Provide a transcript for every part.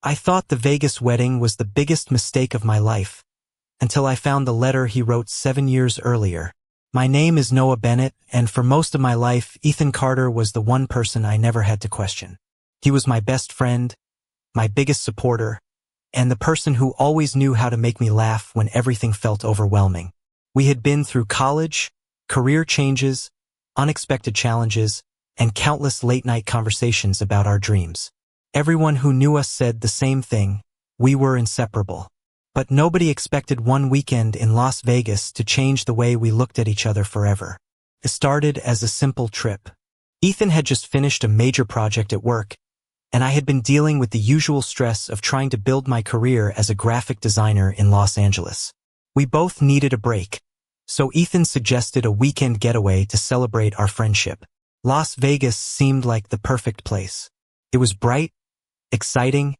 I thought the Vegas wedding was the biggest mistake of my life, until I found the letter he wrote 7 years earlier. My name is Noah Bennett, and for most of my life, Ethan Carter was the one person I never had to question. He was my best friend, my biggest supporter, and the person who always knew how to make me laugh when everything felt overwhelming. We had been through college, career changes, unexpected challenges, and countless late-night conversations about our dreams. Everyone who knew us said the same thing: we were inseparable. But nobody expected one weekend in Las Vegas to change the way we looked at each other forever. It started as a simple trip. Ethan had just finished a major project at work, and I had been dealing with the usual stress of trying to build my career as a graphic designer in Los Angeles. We both needed a break, so Ethan suggested a weekend getaway to celebrate our friendship. Las Vegas seemed like the perfect place. It was bright, exciting,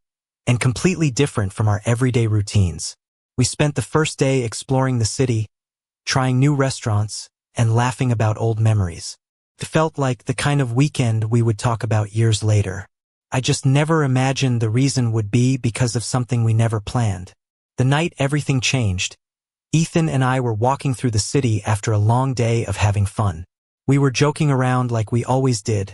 and completely different from our everyday routines. We spent the first day exploring the city, trying new restaurants, and laughing about old memories. It felt like the kind of weekend we would talk about years later. I just never imagined the reason would be because of something we never planned. The night everything changed, Ethan and I were walking through the city after a long day of having fun. We were joking around like we always did,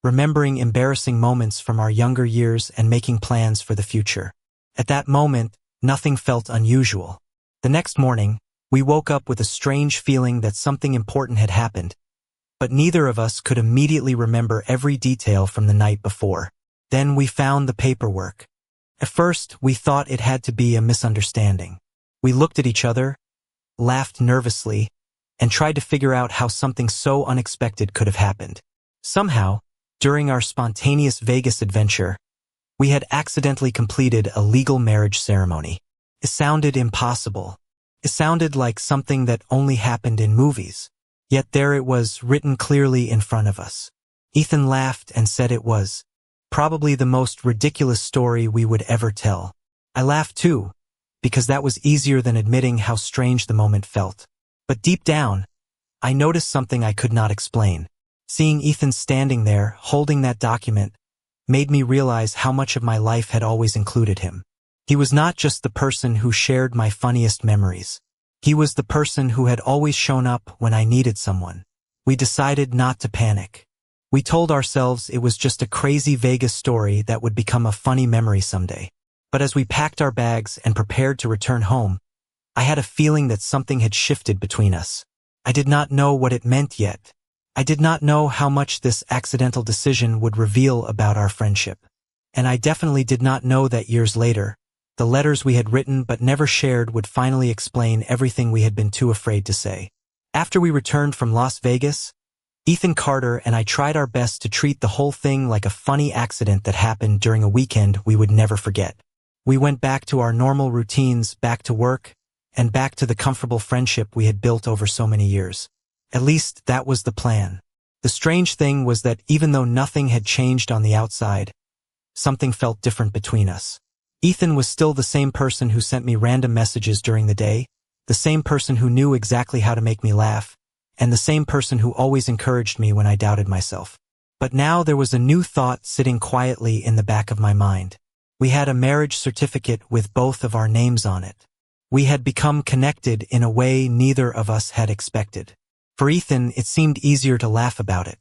remembering embarrassing moments from our younger years and making plans for the future. At that moment, nothing felt unusual. The next morning, we woke up with a strange feeling that something important had happened, but neither of us could immediately remember every detail from the night before. Then we found the paperwork. At first, we thought it had to be a misunderstanding. We looked at each other, laughed nervously, and tried to figure out how something so unexpected could have happened. Somehow, during our spontaneous Vegas adventure, we had accidentally completed a legal marriage ceremony. It sounded impossible. It sounded like something that only happened in movies. Yet there it was, written clearly in front of us. Ethan laughed and said it was probably the most ridiculous story we would ever tell. I laughed too, because that was easier than admitting how strange the moment felt. But deep down, I noticed something I could not explain. Seeing Ethan standing there, holding that document, made me realize how much of my life had always included him. He was not just the person who shared my funniest memories. He was the person who had always shown up when I needed someone. We decided not to panic. We told ourselves it was just a crazy Vegas story that would become a funny memory someday. But as we packed our bags and prepared to return home, I had a feeling that something had shifted between us. I did not know what it meant yet. I did not know how much this accidental decision would reveal about our friendship. And I definitely did not know that years later, the letters we had written but never shared would finally explain everything we had been too afraid to say. After we returned from Las Vegas, Ethan Carter and I tried our best to treat the whole thing like a funny accident that happened during a weekend we would never forget. We went back to our normal routines, back to work, and back to the comfortable friendship we had built over so many years. At least that was the plan. The strange thing was that even though nothing had changed on the outside, something felt different between us. Ethan was still the same person who sent me random messages during the day, the same person who knew exactly how to make me laugh, and the same person who always encouraged me when I doubted myself. But now there was a new thought sitting quietly in the back of my mind. We had a marriage certificate with both of our names on it. We had become connected in a way neither of us had expected. For Ethan, it seemed easier to laugh about it.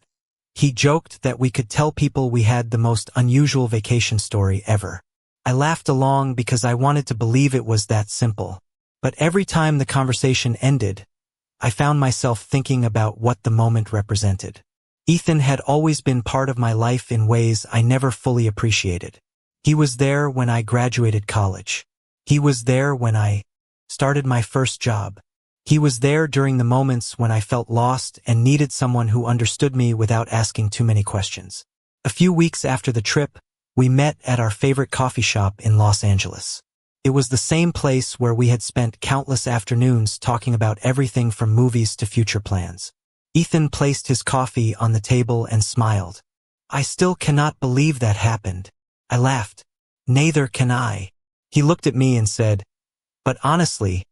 He joked that we could tell people we had the most unusual vacation story ever. I laughed along because I wanted to believe it was that simple. But every time the conversation ended, I found myself thinking about what the moment represented. Ethan had always been part of my life in ways I never fully appreciated. He was there when I graduated college. He was there when I started my first job. He was there during the moments when I felt lost and needed someone who understood me without asking too many questions. A few weeks after the trip, we met at our favorite coffee shop in Los Angeles. It was the same place where we had spent countless afternoons talking about everything from movies to future plans. Ethan placed his coffee on the table and smiled. I still cannot believe that happened. I laughed. Neither can I. He looked at me and said, but honestly,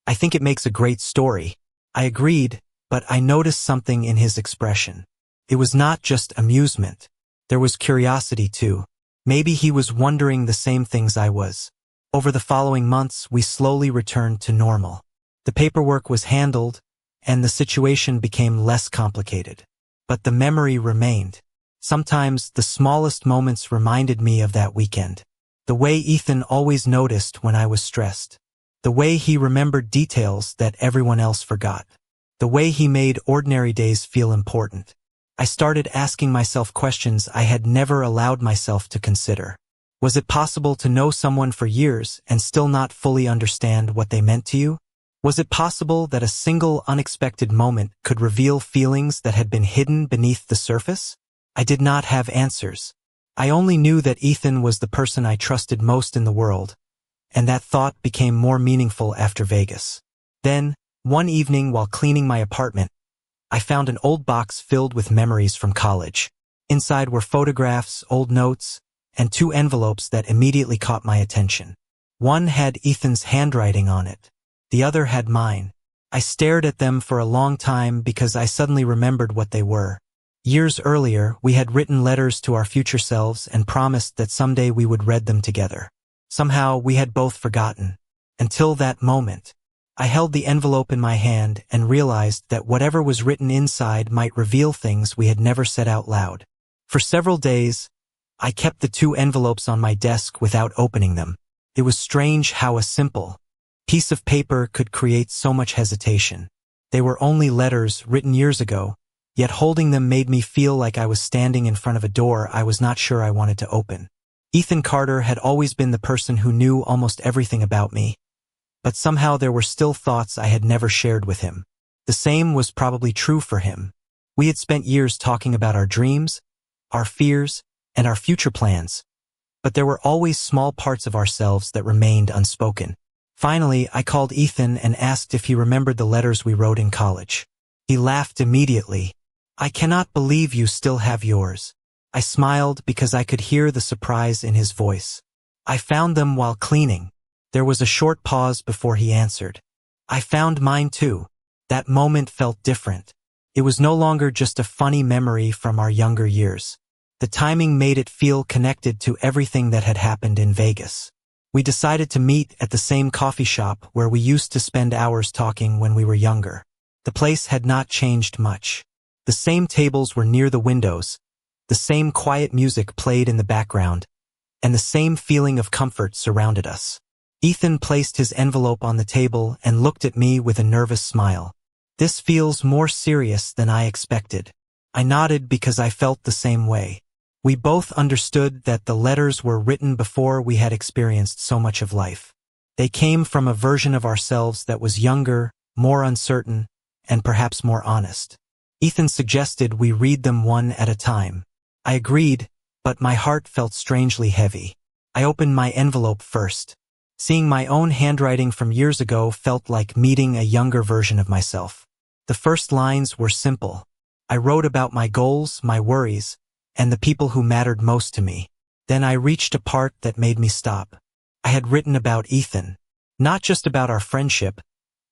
I think it makes a great story. I agreed, but I noticed something in his expression. It was not just amusement. There was curiosity too. Maybe he was wondering the same things I was. Over the following months, we slowly returned to normal. The paperwork was handled, and the situation became less complicated. But the memory remained. Sometimes the smallest moments reminded me of that weekend. The way Ethan always noticed when I was stressed. The way he remembered details that everyone else forgot. The way he made ordinary days feel important. I started asking myself questions I had never allowed myself to consider. Was it possible to know someone for years and still not fully understand what they meant to you? Was it possible that a single unexpected moment could reveal feelings that had been hidden beneath the surface? I did not have answers. I only knew that Ethan was the person I trusted most in the world, and that thought became more meaningful after Vegas. Then, one evening while cleaning my apartment, I found an old box filled with memories from college. Inside were photographs, old notes, and 2 envelopes that immediately caught my attention. One had Ethan's handwriting on it. The other had mine. I stared at them for a long time because I suddenly remembered what they were. Years earlier, we had written letters to our future selves and promised that someday we would read them together. Somehow, we had both forgotten. Until that moment. I held the envelope in my hand and realized that whatever was written inside might reveal things we had never said out loud. For several days, I kept the 2 envelopes on my desk without opening them. It was strange how a simple piece of paper could create so much hesitation. They were only letters written years ago, yet holding them made me feel like I was standing in front of a door I was not sure I wanted to open. Ethan Carter had always been the person who knew almost everything about me, but somehow there were still thoughts I had never shared with him. The same was probably true for him. We had spent years talking about our dreams, our fears, and our future plans, but there were always small parts of ourselves that remained unspoken. Finally, I called Ethan and asked if he remembered the letters we wrote in college. He laughed immediately. "I cannot believe you still have yours." I smiled because I could hear the surprise in his voice. "I found them while cleaning." There was a short pause before he answered. "I found mine too." That moment felt different. It was no longer just a funny memory from our younger years. The timing made it feel connected to everything that had happened in Vegas. We decided to meet at the same coffee shop where we used to spend hours talking when we were younger. The place had not changed much. The same tables were near the windows, the same quiet music played in the background, and the same feeling of comfort surrounded us. Ethan placed his envelope on the table and looked at me with a nervous smile. "This feels more serious than I expected." I nodded because I felt the same way. We both understood that the letters were written before we had experienced so much of life. They came from a version of ourselves that was younger, more uncertain, and perhaps more honest. Ethan suggested we read them one at a time. I agreed, but my heart felt strangely heavy. I opened my envelope first. Seeing my own handwriting from years ago felt like meeting a younger version of myself. The first lines were simple. I wrote about my goals, my worries, and the people who mattered most to me. Then I reached a part that made me stop. I had written about Ethan, not just about our friendship,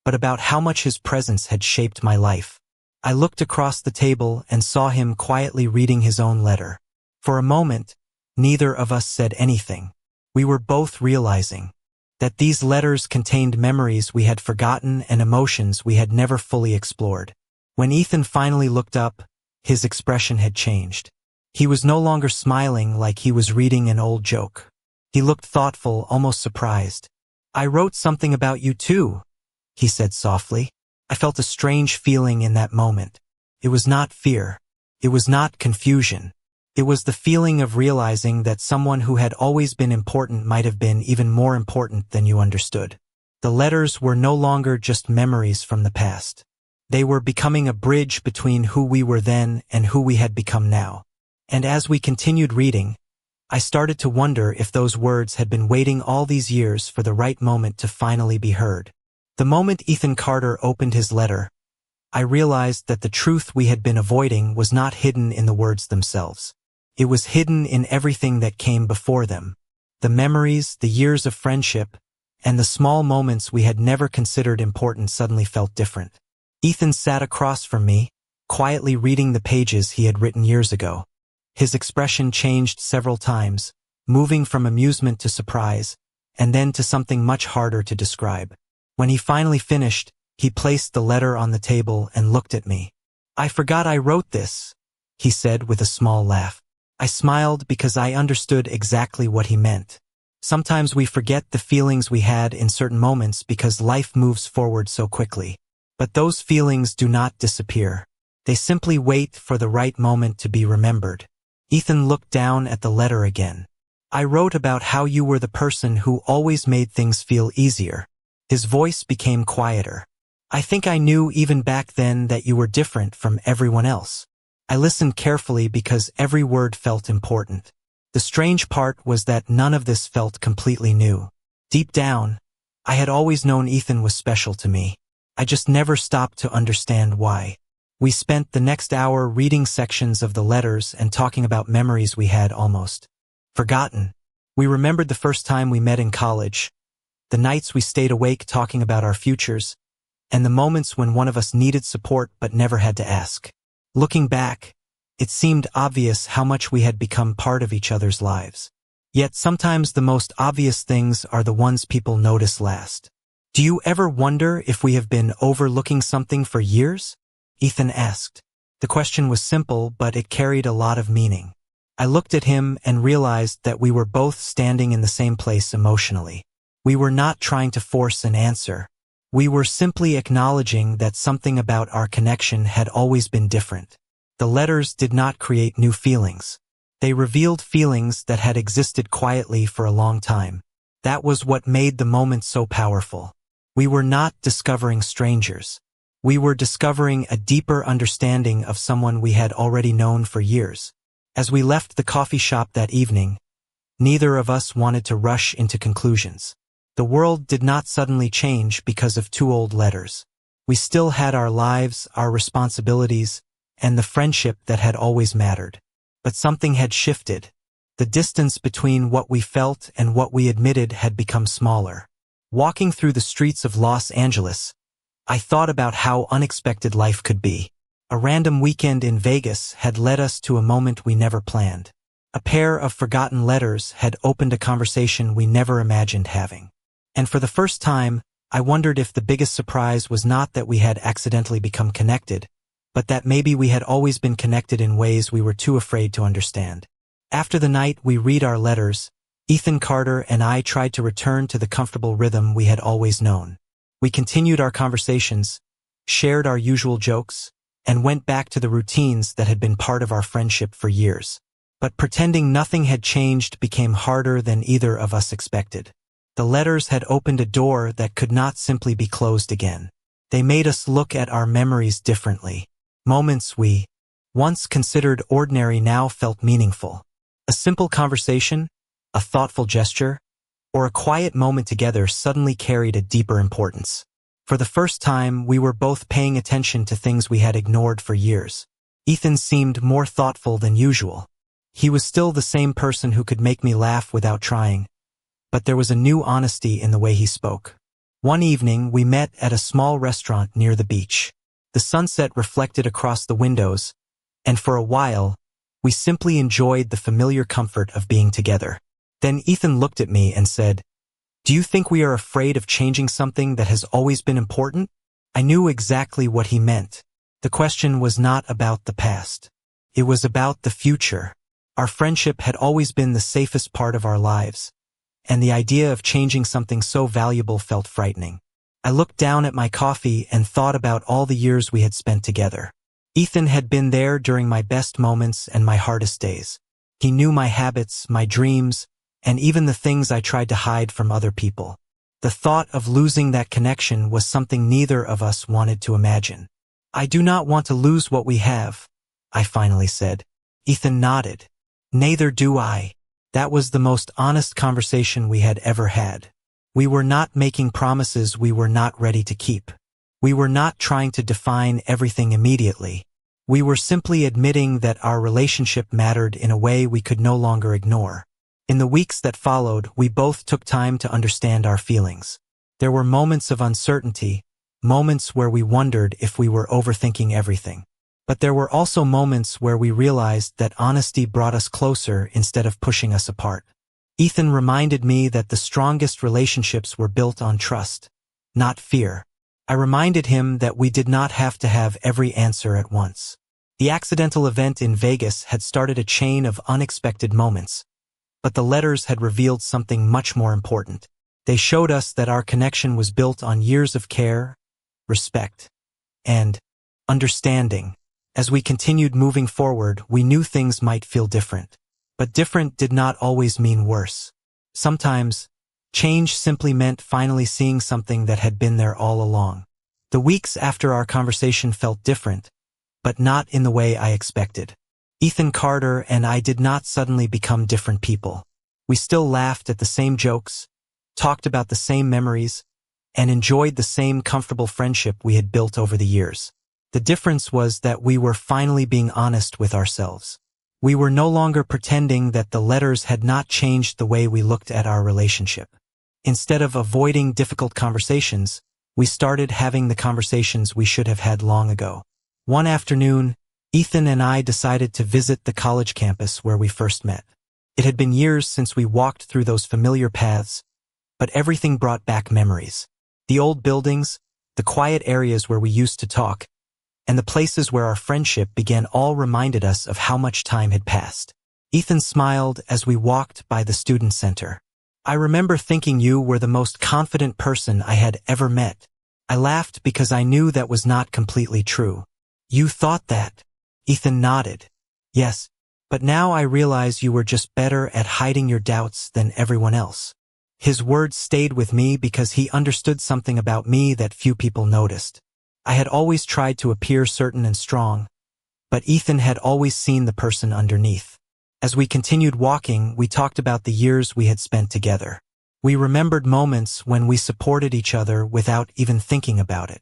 but about how much his presence had shaped my life. I looked across the table and saw him quietly reading his own letter. For a moment, neither of us said anything. We were both realizing that these letters contained memories we had forgotten and emotions we had never fully explored. When Ethan finally looked up, his expression had changed. He was no longer smiling like he was reading an old joke. He looked thoughtful, almost surprised. "I wrote something about you too," he said softly. I felt a strange feeling in that moment. It was not fear. It was not confusion. It was the feeling of realizing that someone who had always been important might have been even more important than you understood. The letters were no longer just memories from the past. They were becoming a bridge between who we were then and who we had become now. And as we continued reading, I started to wonder if those words had been waiting all these years for the right moment to finally be heard. The moment Ethan Carter opened his letter, I realized that the truth we had been avoiding was not hidden in the words themselves. It was hidden in everything that came before them. The memories, the years of friendship, and the small moments we had never considered important suddenly felt different. Ethan sat across from me, quietly reading the pages he had written years ago. His expression changed several times, moving from amusement to surprise, and then to something much harder to describe. When he finally finished, he placed the letter on the table and looked at me. "I forgot I wrote this," he said with a small laugh. I smiled because I understood exactly what he meant. Sometimes we forget the feelings we had in certain moments because life moves forward so quickly. But those feelings do not disappear. They simply wait for the right moment to be remembered. Ethan looked down at the letter again. "I wrote about how you were the person who always made things feel easier." His voice became quieter. "I think I knew even back then that you were different from everyone else." I listened carefully because every word felt important. The strange part was that none of this felt completely new. Deep down, I had always known Ethan was special to me. I just never stopped to understand why. We spent the next hour reading sections of the letters and talking about memories we had almost forgotten. We remembered the first time we met in college, the nights we stayed awake talking about our futures, and the moments when one of us needed support but never had to ask. Looking back, it seemed obvious how much we had become part of each other's lives. Yet sometimes the most obvious things are the ones people notice last. "Do you ever wonder if we have been overlooking something for years?" Ethan asked. The question was simple, but it carried a lot of meaning. I looked at him and realized that we were both standing in the same place emotionally. We were not trying to force an answer. We were simply acknowledging that something about our connection had always been different. The letters did not create new feelings. They revealed feelings that had existed quietly for a long time. That was what made the moment so powerful. We were not discovering strangers. We were discovering a deeper understanding of someone we had already known for years. As we left the coffee shop that evening, neither of us wanted to rush into conclusions. The world did not suddenly change because of two old letters. We still had our lives, our responsibilities, and the friendship that had always mattered. But something had shifted. The distance between what we felt and what we admitted had become smaller. Walking through the streets of Los Angeles, I thought about how unexpected life could be. A random weekend in Vegas had led us to a moment we never planned. A pair of forgotten letters had opened a conversation we never imagined having. And for the first time, I wondered if the biggest surprise was not that we had accidentally become connected, but that maybe we had always been connected in ways we were too afraid to understand. After the night we read our letters, Ethan Carter and I tried to return to the comfortable rhythm we had always known. We continued our conversations, shared our usual jokes, and went back to the routines that had been part of our friendship for years. But pretending nothing had changed became harder than either of us expected. The letters had opened a door that could not simply be closed again. They made us look at our memories differently. Moments we once considered ordinary now felt meaningful. A simple conversation, a thoughtful gesture, or a quiet moment together suddenly carried a deeper importance. For the first time, we were both paying attention to things we had ignored for years. Ethan seemed more thoughtful than usual. He was still the same person who could make me laugh without trying, but there was a new honesty in the way he spoke. One evening, we met at a small restaurant near the beach. The sunset reflected across the windows, and for a while, we simply enjoyed the familiar comfort of being together. Then Ethan looked at me and said, "Do you think we are afraid of changing something that has always been important?" I knew exactly what he meant. The question was not about the past. It was about the future. Our friendship had always been the safest part of our lives, and the idea of changing something so valuable felt frightening. I looked down at my coffee and thought about all the years we had spent together. Ethan had been there during my best moments and my hardest days. He knew my habits, my dreams, and even the things I tried to hide from other people. The thought of losing that connection was something neither of us wanted to imagine. "I do not want to lose what we have," I finally said. Ethan nodded. "Neither do I." That was the most honest conversation we had ever had. We were not making promises we were not ready to keep. We were not trying to define everything immediately. We were simply admitting that our relationship mattered in a way we could no longer ignore. In the weeks that followed, we both took time to understand our feelings. There were moments of uncertainty, moments where we wondered if we were overthinking everything. But there were also moments where we realized that honesty brought us closer instead of pushing us apart. Ethan reminded me that the strongest relationships were built on trust, not fear. I reminded him that we did not have to have every answer at once. The accidental event in Vegas had started a chain of unexpected moments, but the letters had revealed something much more important. They showed us that our connection was built on years of care, respect, and understanding. As we continued moving forward, we knew things might feel different. But different did not always mean worse. Sometimes, change simply meant finally seeing something that had been there all along. The weeks after our conversation felt different, but not in the way I expected. Ethan Carter and I did not suddenly become different people. We still laughed at the same jokes, talked about the same memories, and enjoyed the same comfortable friendship we had built over the years. The difference was that we were finally being honest with ourselves. We were no longer pretending that the letters had not changed the way we looked at our relationship. Instead of avoiding difficult conversations, we started having the conversations we should have had long ago. One afternoon, Ethan and I decided to visit the college campus where we first met. It had been years since we walked through those familiar paths, but everything brought back memories. The old buildings, the quiet areas where we used to talk, and the places where our friendship began all reminded us of how much time had passed. Ethan smiled as we walked by the student center. I remember thinking you were the most confident person I had ever met. I laughed because I knew that was not completely true. You thought that? Ethan nodded. Yes, but now I realize you were just better at hiding your doubts than everyone else. His words stayed with me because he understood something about me that few people noticed. I had always tried to appear certain and strong, but Ethan had always seen the person underneath. As we continued walking, we talked about the years we had spent together. We remembered moments when we supported each other without even thinking about it.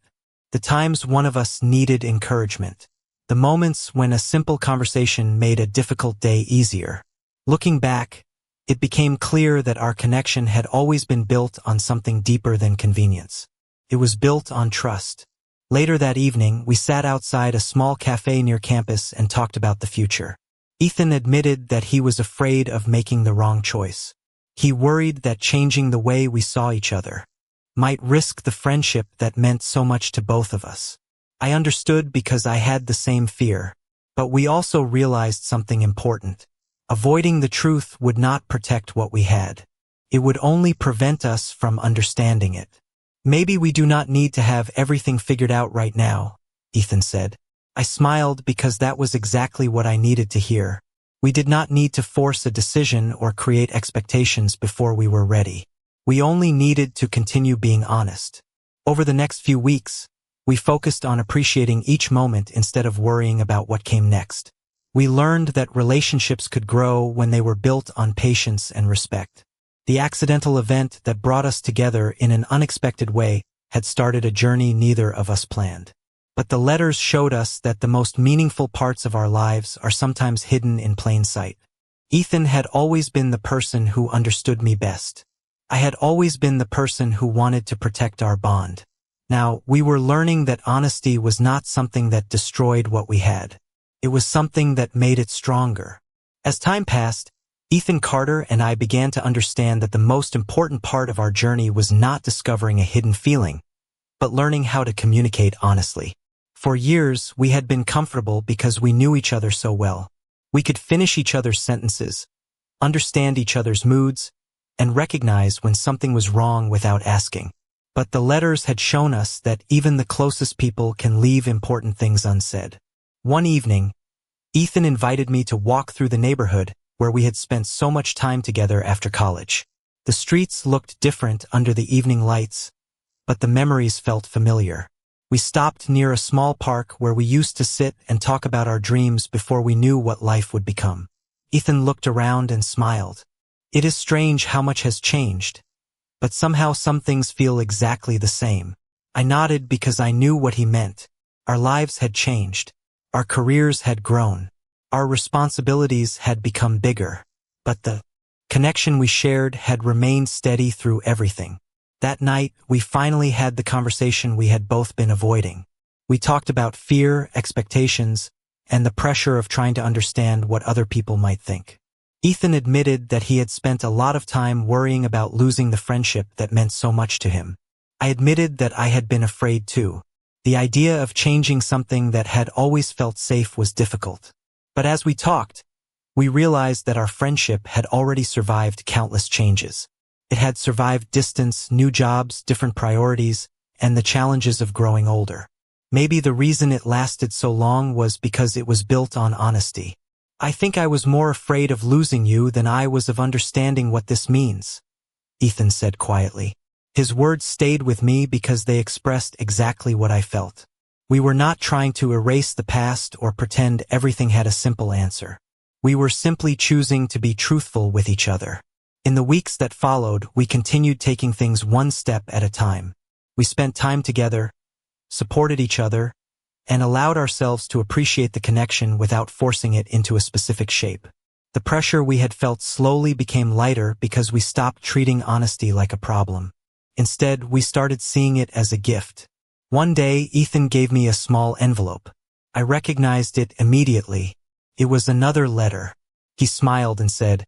The times one of us needed encouragement. The moments when a simple conversation made a difficult day easier. Looking back, it became clear that our connection had always been built on something deeper than convenience. It was built on trust. Later that evening, we sat outside a small cafe near campus and talked about the future. Ethan admitted that he was afraid of making the wrong choice. He worried that changing the way we saw each other might risk the friendship that meant so much to both of us. I understood because I had the same fear, but we also realized something important. Avoiding the truth would not protect what we had. It would only prevent us from understanding it. Maybe we do not need to have everything figured out right now, Ethan said. I smiled because that was exactly what I needed to hear. We did not need to force a decision or create expectations before we were ready. We only needed to continue being honest. Over the next few weeks, we focused on appreciating each moment instead of worrying about what came next. We learned that relationships could grow when they were built on patience and respect. The accidental event that brought us together in an unexpected way had started a journey neither of us planned. But the letters showed us that the most meaningful parts of our lives are sometimes hidden in plain sight. Ethan had always been the person who understood me best. I had always been the person who wanted to protect our bond. Now, we were learning that honesty was not something that destroyed what we had. It was something that made it stronger. As time passed, Ethan Carter and I began to understand that the most important part of our journey was not discovering a hidden feeling, but learning how to communicate honestly. For years, we had been comfortable because we knew each other so well. We could finish each other's sentences, understand each other's moods, and recognize when something was wrong without asking. But the letters had shown us that even the closest people can leave important things unsaid. One evening, Ethan invited me to walk through the neighborhood where we had spent so much time together after college. The streets looked different under the evening lights, but the memories felt familiar. We stopped near a small park where we used to sit and talk about our dreams before we knew what life would become. Ethan looked around and smiled. It is strange how much has changed, but somehow some things feel exactly the same. I nodded because I knew what he meant. Our lives had changed. Our careers had grown. Our responsibilities had become bigger, but the connection we shared had remained steady through everything. That night, we finally had the conversation we had both been avoiding. We talked about fear, expectations, and the pressure of trying to understand what other people might think. Ethan admitted that he had spent a lot of time worrying about losing the friendship that meant so much to him. I admitted that I had been afraid too. The idea of changing something that had always felt safe was difficult. But as we talked, we realized that our friendship had already survived countless changes. It had survived distance, new jobs, different priorities, and the challenges of growing older. Maybe the reason it lasted so long was because it was built on honesty. I think I was more afraid of losing you than I was of understanding what this means, Ethan said quietly. His words stayed with me because they expressed exactly what I felt. We were not trying to erase the past or pretend everything had a simple answer. We were simply choosing to be truthful with each other. In the weeks that followed, we continued taking things one step at a time. We spent time together, supported each other, and allowed ourselves to appreciate the connection without forcing it into a specific shape. The pressure we had felt slowly became lighter because we stopped treating honesty like a problem. Instead, we started seeing it as a gift. One day, Ethan gave me a small envelope. I recognized it immediately. It was another letter. He smiled and said,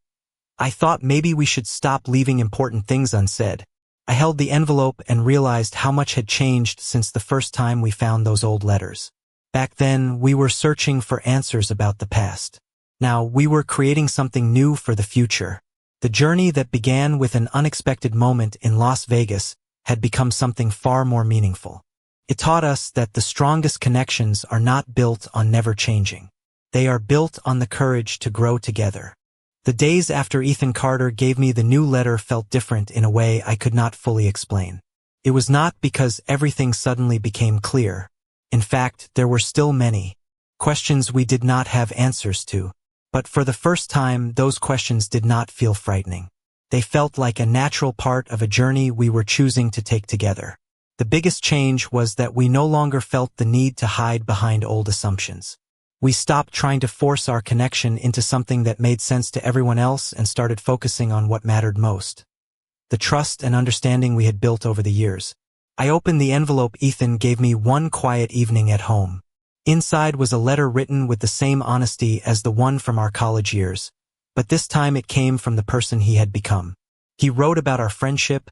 "I thought maybe we should stop leaving important things unsaid." I held the envelope and realized how much had changed since the first time we found those old letters. Back then, we were searching for answers about the past. Now, we were creating something new for the future. The journey that began with an unexpected moment in Las Vegas had become something far more meaningful. It taught us that the strongest connections are not built on never changing. They are built on the courage to grow together. The days after Ethan Carter gave me the new letter felt different in a way I could not fully explain. It was not because everything suddenly became clear. In fact, there were still many questions we did not have answers to. But for the first time, those questions did not feel frightening. They felt like a natural part of a journey we were choosing to take together. The biggest change was that we no longer felt the need to hide behind old assumptions. We stopped trying to force our connection into something that made sense to everyone else and started focusing on what mattered most: the trust and understanding we had built over the years. I opened the envelope Ethan gave me one quiet evening at home. Inside was a letter written with the same honesty as the one from our college years, but this time it came from the person he had become. He wrote about our friendship,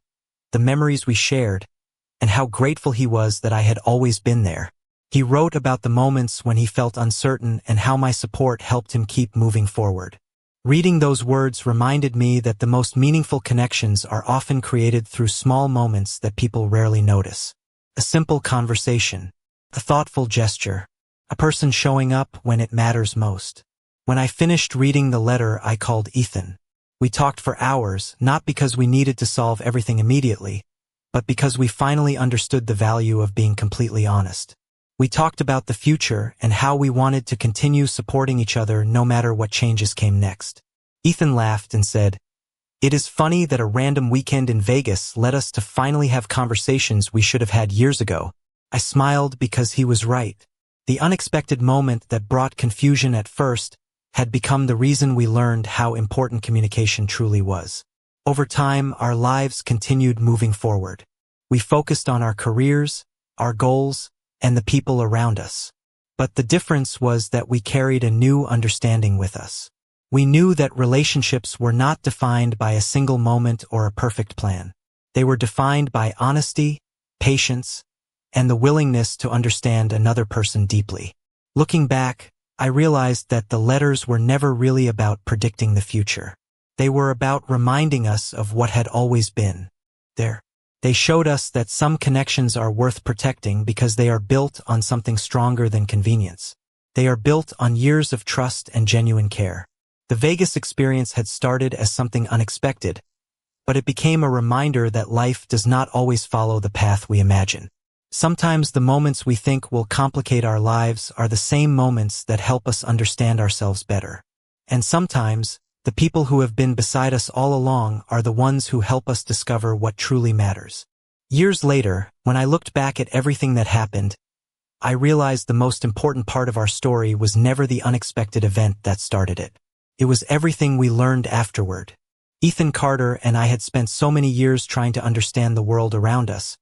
the memories we shared, and how grateful he was that I had always been there. He wrote about the moments when he felt uncertain and how my support helped him keep moving forward. Reading those words reminded me that the most meaningful connections are often created through small moments that people rarely notice. A simple conversation, a thoughtful gesture, a person showing up when it matters most. When I finished reading the letter, I called Ethan. We talked for hours, not because we needed to solve everything immediately, but because we finally understood the value of being completely honest. We talked about the future and how we wanted to continue supporting each other no matter what changes came next. Ethan laughed and said, "It is funny that a random weekend in Vegas led us to finally have conversations we should have had years ago." I smiled because he was right. The unexpected moment that brought confusion at first had become the reason we learned how important communication truly was. Over time, our lives continued moving forward. We focused on our careers, our goals, and the people around us. But the difference was that we carried a new understanding with us. We knew that relationships were not defined by a single moment or a perfect plan. They were defined by honesty, patience, and the willingness to understand another person deeply. Looking back, I realized that the letters were never really about predicting the future. They were about reminding us of what had always been there. They showed us that some connections are worth protecting because they are built on something stronger than convenience. They are built on years of trust and genuine care. The Vegas experience had started as something unexpected, but it became a reminder that life does not always follow the path we imagine. Sometimes the moments we think will complicate our lives are the same moments that help us understand ourselves better. And sometimes, the people who have been beside us all along are the ones who help us discover what truly matters. Years later, when I looked back at everything that happened, I realized the most important part of our story was never the unexpected event that started it. It was everything we learned afterward. Ethan Carter and I had spent so many years trying to understand the world around us,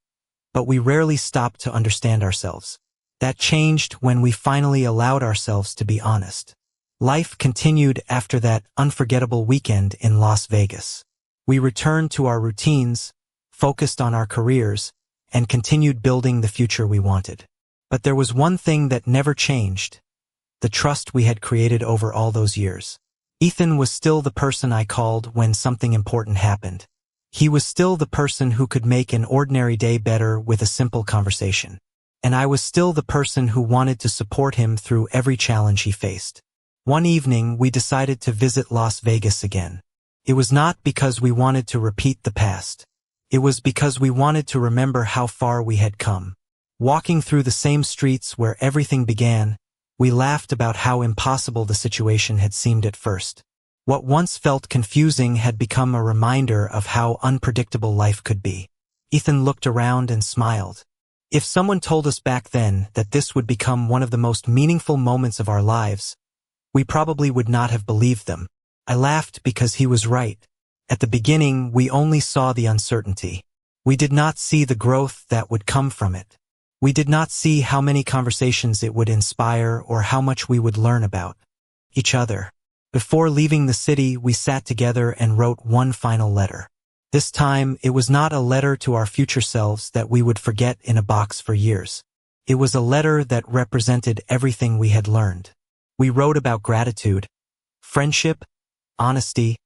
but we rarely stopped to understand ourselves. That changed when we finally allowed ourselves to be honest. Life continued after that unforgettable weekend in Las Vegas. We returned to our routines, focused on our careers, and continued building the future we wanted. But there was one thing that never changed: the trust we had created over all those years. Ethan was still the person I called when something important happened. He was still the person who could make an ordinary day better with a simple conversation. And I was still the person who wanted to support him through every challenge he faced. One evening, we decided to visit Las Vegas again. It was not because we wanted to repeat the past. It was because we wanted to remember how far we had come. Walking through the same streets where everything began, we laughed about how impossible the situation had seemed at first. What once felt confusing had become a reminder of how unpredictable life could be. Ethan looked around and smiled. If someone told us back then that this would become one of the most meaningful moments of our lives, we probably would not have believed them. I laughed because he was right. At the beginning, we only saw the uncertainty. We did not see the growth that would come from it. We did not see how many conversations it would inspire or how much we would learn about each other. Before leaving the city, we sat together and wrote one final letter. This time, it was not a letter to our future selves that we would forget in a box for years. It was a letter that represented everything we had learned. We wrote about gratitude, friendship, honesty,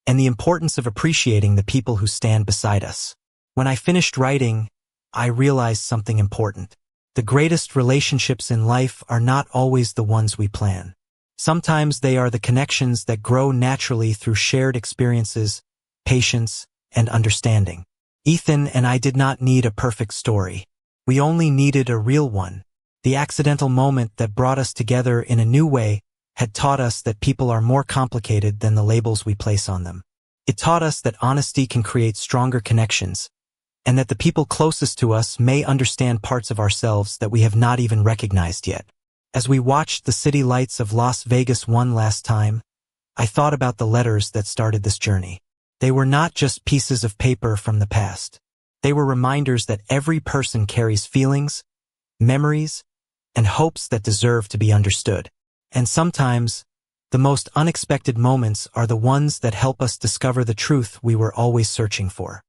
and the importance of appreciating the people who stand beside us. When I finished writing, I realized something important. The greatest relationships in life are not always the ones we plan. Sometimes they are the connections that grow naturally through shared experiences, patience, and understanding. Ethan and I did not need a perfect story. We only needed a real one. The accidental moment that brought us together in a new way had taught us that people are more complicated than the labels we place on them. It taught us that honesty can create stronger connections, and that the people closest to us may understand parts of ourselves that we have not even recognized yet. As we watched the city lights of Las Vegas one last time, I thought about the letters that started this journey. They were not just pieces of paper from the past. They were reminders that every person carries feelings, memories, and hopes that deserve to be understood. And sometimes, the most unexpected moments are the ones that help us discover the truth we were always searching for.